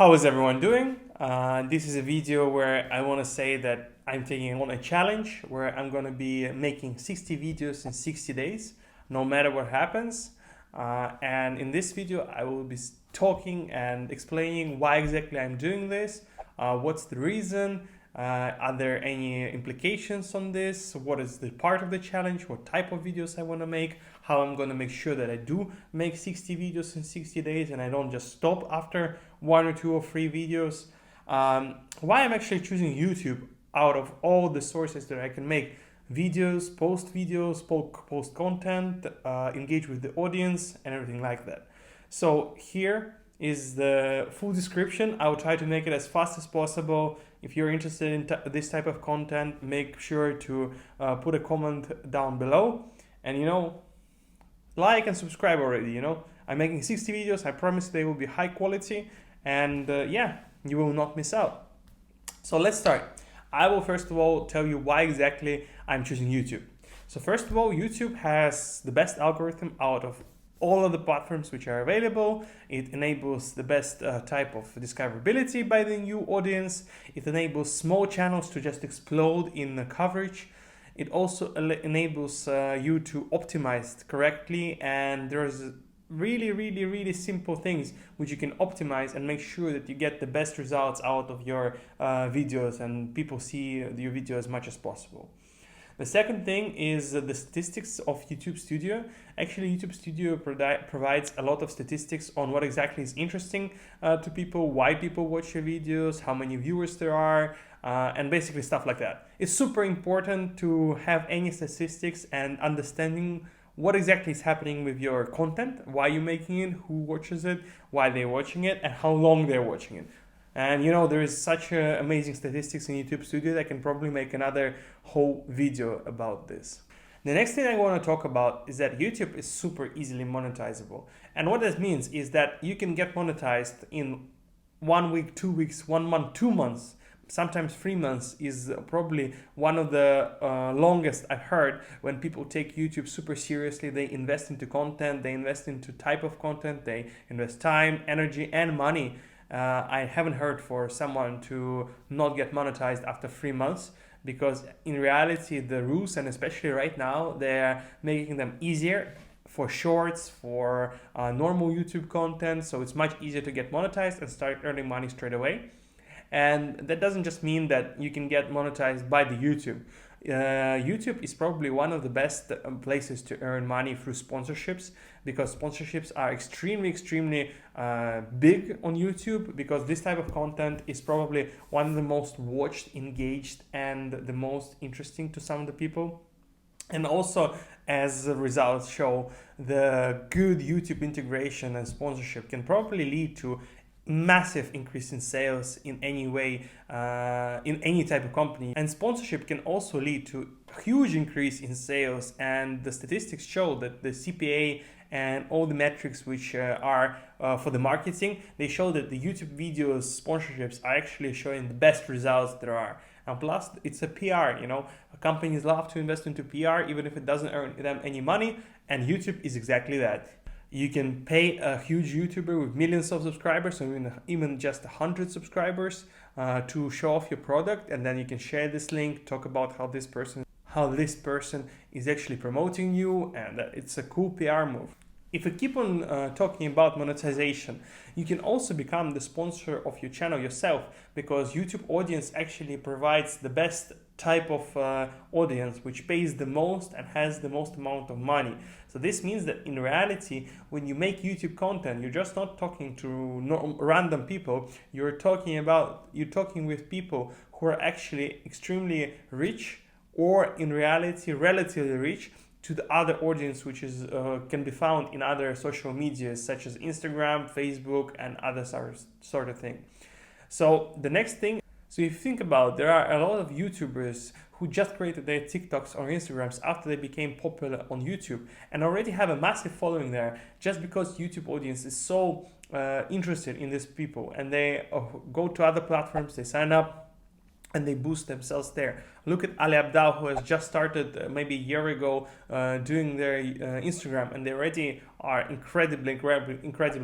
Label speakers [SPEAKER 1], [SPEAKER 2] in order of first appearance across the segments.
[SPEAKER 1] How is everyone doing? This is a video where I want to say that I'm taking on a challenge where I'm going to be making 60 videos in 60 days, no matter what happens. And in this video, I will be talking and explaining why exactly I'm doing this, what's the reason, are there any implications on this, what is the part of the challenge, what type of videos I want to make, how I'm going to make sure that I do make 60 videos in 60 days and I don't just stop after 1 or 2 or 3 videos. Why I'm actually choosing YouTube out of all the sources that I can make videos, post content, engage with the audience and everything like that. So here is the full description. I will try to make it as fast as possible. If you're interested in this type of content, make sure to put a comment down below. And like and subscribe already. I'm making 60 videos. I promise they will be high quality. And yeah, you will not miss out. So let's start. I will first of all tell you why exactly I'm choosing YouTube. So first of all, YouTube has the best algorithm out of all of the platforms which are available. It enables the best type of discoverability by the new audience. It enables small channels to just explode in the coverage. It also enables you to optimize correctly, and there's really simple things which you can optimize and make sure that you get the best results out of your videos and people see your video as much as possible. The second thing is the statistics of YouTube Studio. Actually, YouTube Studio provides a lot of statistics on what exactly is interesting to people, why people watch your videos, how many viewers there are, and basically stuff like that. It's super important to have any statistics and understanding what exactly is happening with your content, why you're making it, who watches it, why they're watching it, and how long they're watching it. And there is such amazing statistics in YouTube Studio that I can probably make another whole video about this. The next thing I want to talk about is that YouTube is super easily monetizable. And what this means is that you can get monetized in 1 week, 2 weeks, 1 month, 2 months. Sometimes 3 months is probably one of the longest I've heard when people take YouTube super seriously. They invest into content, they invest into type of content, they invest time, energy, and money. I haven't heard for someone to not get monetized after 3 months, because in reality the rules, and especially right now, they're making them easier for shorts, for normal YouTube content, so it's much easier to get monetized and start earning money straight away. And that doesn't just mean that you can get monetized by the YouTube. YouTube is probably one of the best places to earn money through sponsorships, because sponsorships are extremely big on YouTube, because this type of content is probably one of the most watched, engaged, and the most interesting to some of the people. And also, as the results show, the good YouTube integration and sponsorship can probably lead to massive increase in sales in any way, in any type of company. And sponsorship can also lead to a huge increase in sales, and the statistics show that the CPA and all the metrics which are for the marketing, they show that the YouTube videos sponsorships are actually showing the best results there are. And plus, it's a PR, companies love to invest into PR even if it doesn't earn them any money, and YouTube is exactly that. You can pay a huge YouTuber with millions of subscribers, or even just 100 subscribers, to show off your product, and then you can share this link, talk about how this person is actually promoting you, and it's a cool PR move. If you keep on talking about monetization, you can also become the sponsor of your channel yourself, because YouTube audience actually provides the best type of audience which pays the most and has the most amount of money. So this means that in reality, when you make YouTube content, you're just not talking to random people. You're talking with people who are actually extremely rich, or in reality relatively rich to the other audience which is can be found in other social medias such as Instagram, Facebook, and other sort of thing. So the next thing, so if you think about, there are a lot of YouTubers who just created their TikToks or Instagrams after they became popular on YouTube and already have a massive following there, just because YouTube audience is so interested in these people, and they go to other platforms, they sign up, and they boost themselves there. Look at Ali Abdal, who has just started maybe a year ago doing their Instagram, and they already are incredibly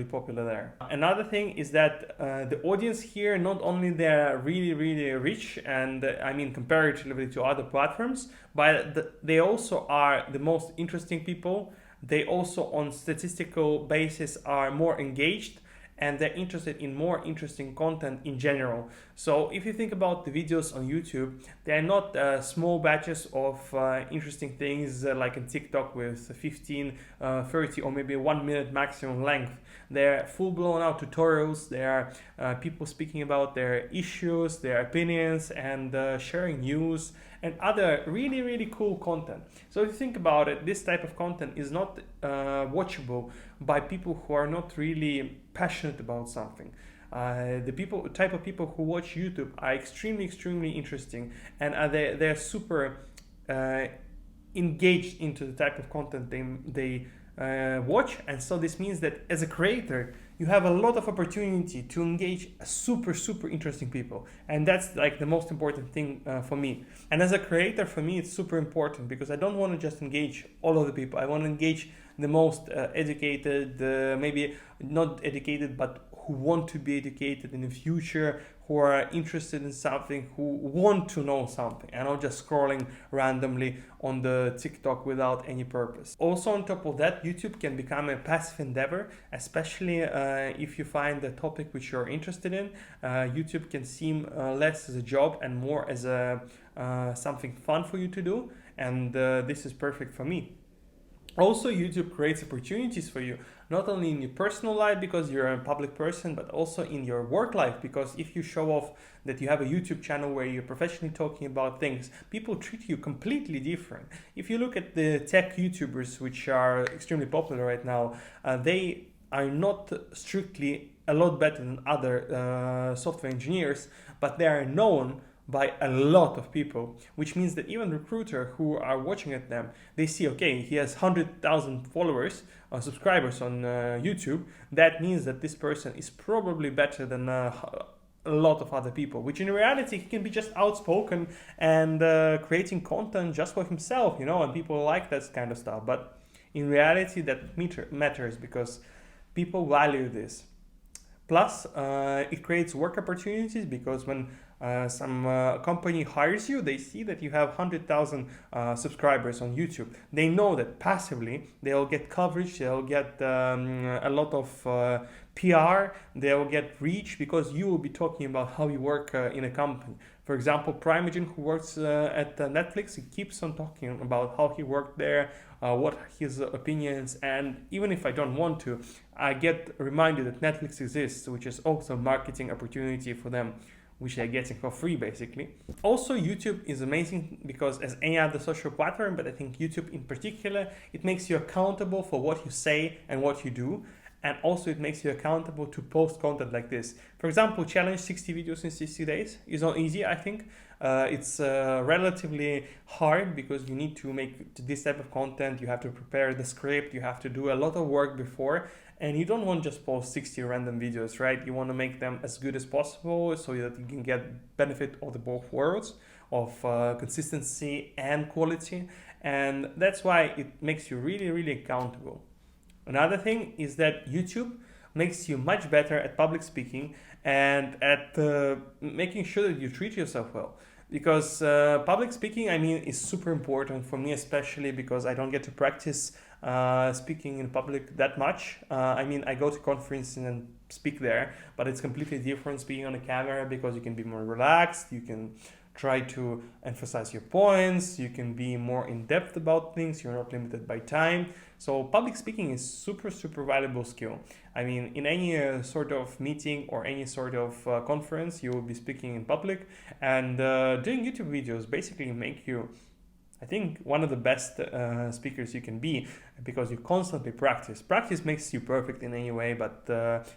[SPEAKER 1] popular there. Another thing is that the audience here, not only they're really rich, and I mean comparatively to other platforms, but they also are the most interesting people. They also, on statistical basis, are more engaged, and they're interested in more interesting content in general. So if you think about the videos on YouTube, they're not small batches of interesting things like in TikTok with 15, 30 or maybe 1 minute maximum length. They're full blown out tutorials. They are people speaking about their issues, their opinions, and sharing news and other really cool content. So if you think about it, this type of content is not watchable by people who are not really passionate about something. The type of people who watch YouTube are extremely interesting, and they're super engaged into the type of content they watch. And so this means that as a creator, you have a lot of opportunity to engage super interesting people, and that's like the most important thing for me. And as a creator, for me, it's super important because I don't want to just engage all of the people. I want to engage the most educated, maybe not educated, but who want to be educated in the future, who are interested in something, who want to know something, and not just scrolling randomly on the TikTok without any purpose. Also, on top of that, YouTube can become a passive endeavor, especially if you find the topic which you're interested in. YouTube can seem less as a job and more as a something fun for you to do, and this is perfect for me. Also, YouTube creates opportunities for you, not only in your personal life because you're a public person, but also in your work life, because if you show off that you have a YouTube channel where you're professionally talking about things, people treat you completely different. If you look at the tech YouTubers, which are extremely popular right now, they are not strictly a lot better than other software engineers, but they are known by a lot of people, which means that even recruiters who are watching at them, they see, okay, he has 100,000 followers or subscribers on YouTube. That means that this person is probably better than a lot of other people, which in reality he can be just outspoken and creating content just for himself, you know, and people like that kind of stuff. But in reality, that matters because people value this. Plus, it creates work opportunities because when some company hires you, they see that you have 100,000 subscribers on YouTube. They know that passively they'll get coverage, they'll get a lot of PR, they'll get reach because you will be talking about how you work in a company. For example, Primogen, who works at Netflix, he keeps on talking about how he worked there, what his opinions, and even if I don't want to, I get reminded that Netflix exists, which is also a marketing opportunity for them, which they're getting for free basically. Also, YouTube is amazing because as any other social platform, but I think YouTube in particular, it makes you accountable for what you say and what you do. And also it makes you accountable to post content like this. For example, challenge 60 videos in 60 days is not easy, I think. It's relatively hard because you need to make this type of content. You have to prepare the script, you have to do a lot of work before, and you don't want to just post 60 random videos, right? You want to make them as good as possible so that you can get benefit of the both worlds of consistency and quality. And that's why it makes you really accountable. Another thing is that YouTube makes you much better at public speaking and at making sure that you treat yourself well. Because public speaking, I mean, is super important for me, especially because I don't get to practice speaking in public that much. I mean, I go to conferences and speak there, but it's completely different speaking on a camera because you can be more relaxed, you can try to emphasize your points, you can be more in depth about things, you're not limited by time. So public speaking is super valuable skill. I mean, in any sort of meeting or any sort of conference, you will be speaking in public, and doing YouTube videos basically make you, I think, one of the best speakers you can be because you constantly practice. Practice makes you perfect in any way, but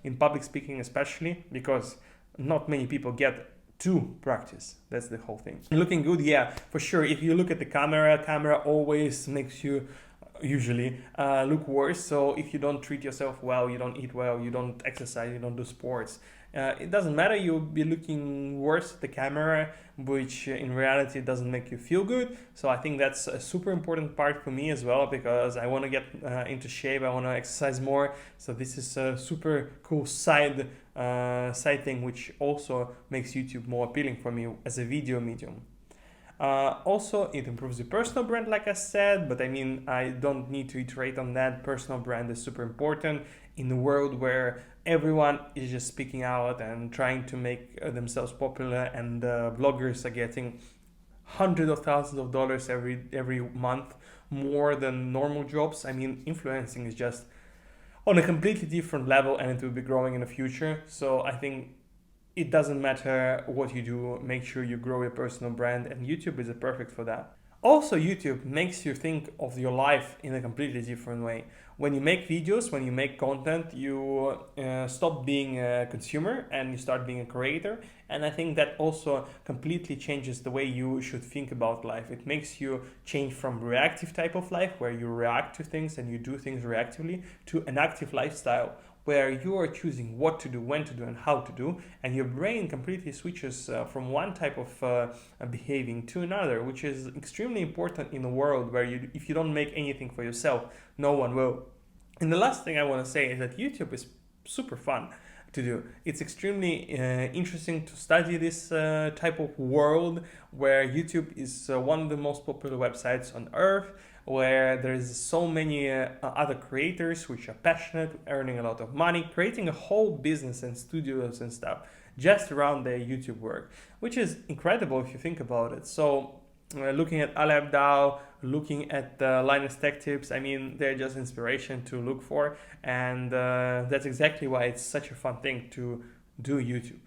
[SPEAKER 1] in public speaking especially, because not many people get to practice. That's the whole thing. Looking good, yeah, for sure. If you look at the camera always makes you usually look worse. So if you don't treat yourself well, you don't eat well, you don't exercise, you don't do sports, It doesn't matter, you'll be looking worse at the camera, which in reality doesn't make you feel good. So I think that's a super important part for me as well, because I want to get into shape, I want to exercise more. So this is a super cool side thing, which also makes YouTube more appealing for me as a video medium. Also, it improves your personal brand, like I said, but I mean, I don't need to iterate on that. Personal brand is super important in a world where everyone is just speaking out and trying to make themselves popular, and bloggers are getting hundreds of thousands of dollars every month, more than normal jobs. I mean, influencing is just on a completely different level, and it will be growing in the future. So I think it doesn't matter what you do, make sure you grow your personal brand, and YouTube is perfect for that. Also, YouTube makes you think of your life in a completely different way. When you make videos, when you make content, you stop being a consumer and you start being a creator. And I think that also completely changes the way you should think about life. It makes you change from reactive type of life, where you react to things and you do things reactively, to an active lifestyle, where you are choosing what to do, when to do, and how to do, and your brain completely switches from one type of behaving to another, which is extremely important in a world where if you don't make anything for yourself, no one will. And the last thing I want to say is that YouTube is super fun to do. It's extremely interesting to study this type of world, where YouTube is one of the most popular websites on earth, where there's so many other creators which are passionate, earning a lot of money, creating a whole business and studios and stuff just around their YouTube work, which is incredible if you think about it. So looking at Ali Abdaal, looking at Linus Tech Tips, I mean, they're just inspiration to look for, and that's exactly why it's such a fun thing to do YouTube.